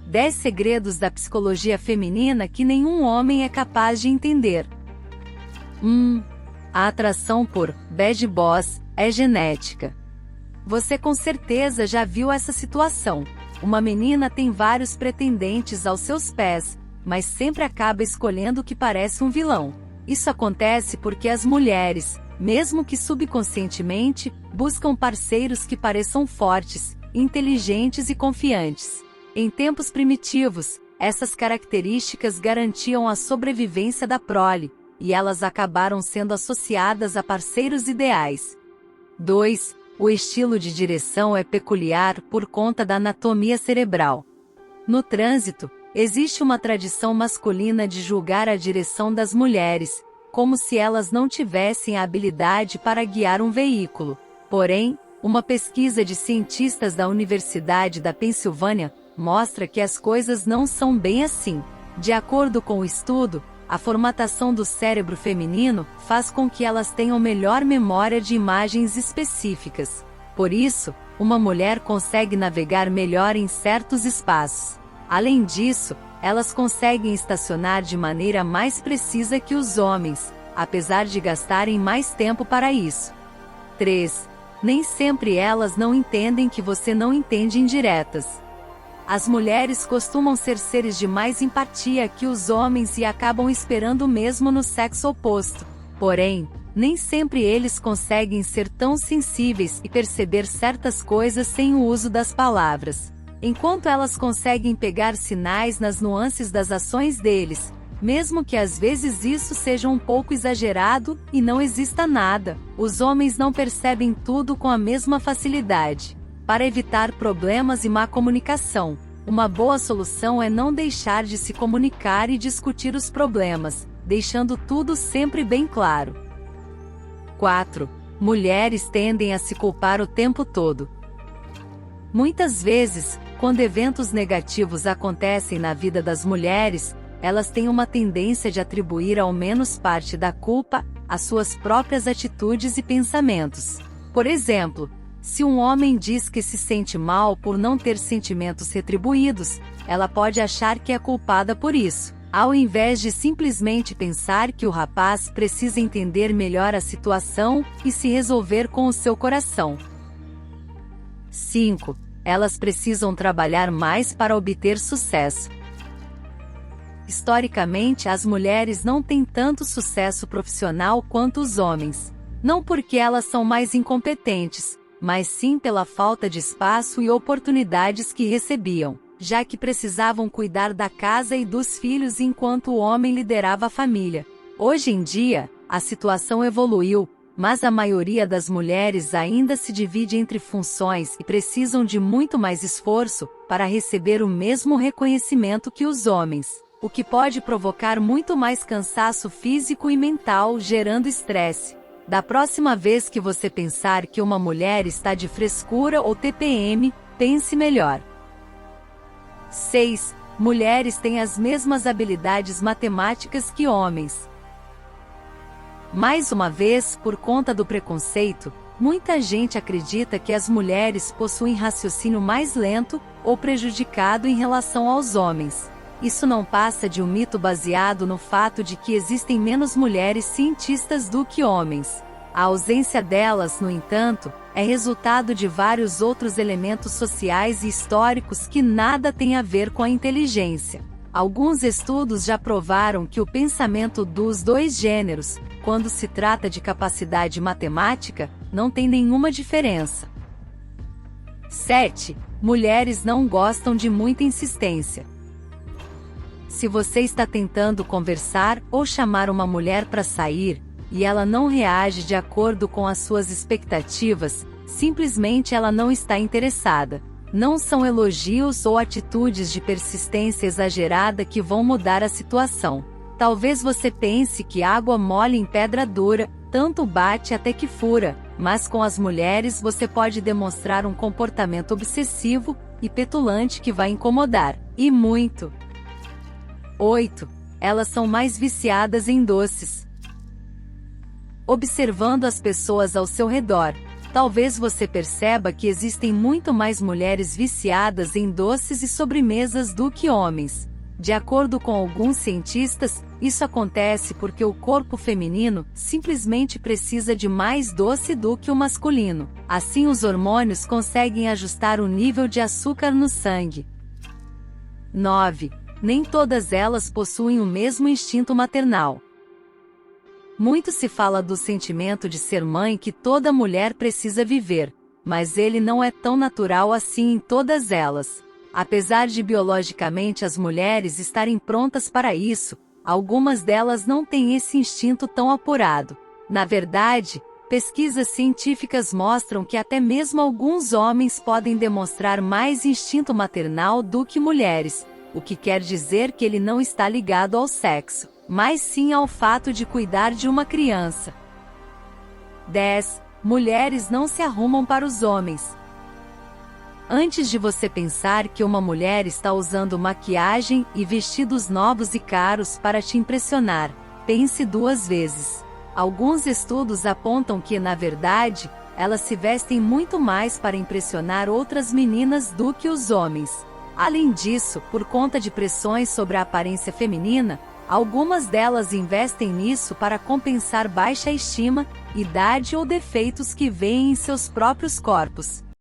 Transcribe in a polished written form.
10 segredos da psicologia feminina que nenhum homem é capaz de entender. 1. A atração por bad boys é genética. Você com certeza já viu essa situação. Uma menina tem vários pretendentes aos seus pés, mas sempre acaba escolhendo o que parece um vilão. Isso acontece porque as mulheres, mesmo que subconscientemente, buscam parceiros que pareçam fortes, inteligentes e confiantes. Em tempos primitivos, essas características garantiam a sobrevivência da prole, e elas acabaram sendo associadas a parceiros ideais. 2. O estilo de direção é peculiar por conta da anatomia cerebral. No trânsito, existe uma tradição masculina de julgar a direção das mulheres, como se elas não tivessem a habilidade para guiar um veículo. Porém, uma pesquisa de cientistas da Universidade da Pensilvânia mostra que as coisas não são bem assim. De acordo com o estudo, a formatação do cérebro feminino faz com que elas tenham melhor memória de imagens específicas. Por isso, uma mulher consegue navegar melhor em certos espaços. Além disso, elas conseguem estacionar de maneira mais precisa que os homens, apesar de gastarem mais tempo para isso. 3. Nem sempre elas não entendem que você não entende indiretas. As mulheres costumam ser seres de mais empatia que os homens e acabam esperando o mesmo no sexo oposto. Porém, nem sempre eles conseguem ser tão sensíveis e perceber certas coisas sem o uso das palavras. Enquanto elas conseguem pegar sinais nas nuances das ações deles, mesmo que às vezes isso seja um pouco exagerado e não exista nada, os homens não percebem tudo com a mesma facilidade. Para evitar problemas e má comunicação, uma boa solução é não deixar de se comunicar e discutir os problemas, deixando tudo sempre bem claro. 4. Mulheres tendem a se culpar o tempo todo. Muitas vezes, quando eventos negativos acontecem na vida das mulheres, elas têm uma tendência de atribuir ao menos parte da culpa às suas próprias atitudes e pensamentos. Por exemplo, se um homem diz que se sente mal por não ter sentimentos retribuídos, ela pode achar que é culpada por isso, ao invés de simplesmente pensar que o rapaz precisa entender melhor a situação e se resolver com o seu coração. 5. Elas precisam trabalhar mais para obter sucesso. Historicamente, as mulheres não têm tanto sucesso profissional quanto os homens. Não porque elas são mais incompetentes, mas sim pela falta de espaço e oportunidades que recebiam, já que precisavam cuidar da casa e dos filhos enquanto o homem liderava a família. Hoje em dia, a situação evoluiu, mas a maioria das mulheres ainda se divide entre funções e precisam de muito mais esforço para receber o mesmo reconhecimento que os homens, o que pode provocar muito mais cansaço físico e mental, gerando estresse. Da próxima vez que você pensar que uma mulher está de frescura ou TPM, pense melhor. 6. Mulheres têm as mesmas habilidades matemáticas que homens. Mais uma vez, por conta do preconceito, muita gente acredita que as mulheres possuem raciocínio mais lento ou prejudicado em relação aos homens. Isso não passa de um mito baseado no fato de que existem menos mulheres cientistas do que homens. A ausência delas, no entanto, é resultado de vários outros elementos sociais e históricos que nada têm a ver com a inteligência. Alguns estudos já provaram que o pensamento dos dois gêneros, quando se trata de capacidade matemática, não tem nenhuma diferença. 7. Mulheres não gostam de muita insistência. Se você está tentando conversar ou chamar uma mulher para sair, e ela não reage de acordo com as suas expectativas, simplesmente ela não está interessada. Não são elogios ou atitudes de persistência exagerada que vão mudar a situação. Talvez você pense que água mole em pedra dura, tanto bate até que fura, mas com as mulheres você pode demonstrar um comportamento obsessivo e petulante que vai incomodar, e muito. 8. Elas são mais viciadas em doces. Observando as pessoas ao seu redor, Talvez você perceba que existem muito mais mulheres viciadas em doces e sobremesas do que homens. De acordo com alguns cientistas, isso acontece porque o corpo feminino simplesmente precisa de mais doce do que o masculino. Assim, os hormônios conseguem ajustar o nível de açúcar no sangue. 9. Nem todas elas possuem o mesmo instinto maternal. Muito se fala do sentimento de ser mãe que toda mulher precisa viver, mas ele não é tão natural assim em todas elas. Apesar de biologicamente as mulheres estarem prontas para isso, algumas delas não têm esse instinto tão apurado. Na verdade, pesquisas científicas mostram que até mesmo alguns homens podem demonstrar mais instinto maternal do que mulheres, o que quer dizer que ele não está ligado ao sexo, mas sim ao fato de cuidar de uma criança. 10. Mulheres não se arrumam para os homens. Antes de você pensar que uma mulher está usando maquiagem e vestidos novos e caros para te impressionar, pense duas vezes. Alguns estudos apontam que, na verdade, elas se vestem muito mais para impressionar outras meninas do que os homens. Além disso, por conta de pressões sobre a aparência feminina, algumas delas investem nisso para compensar baixa estima, idade ou defeitos que veem em seus próprios corpos.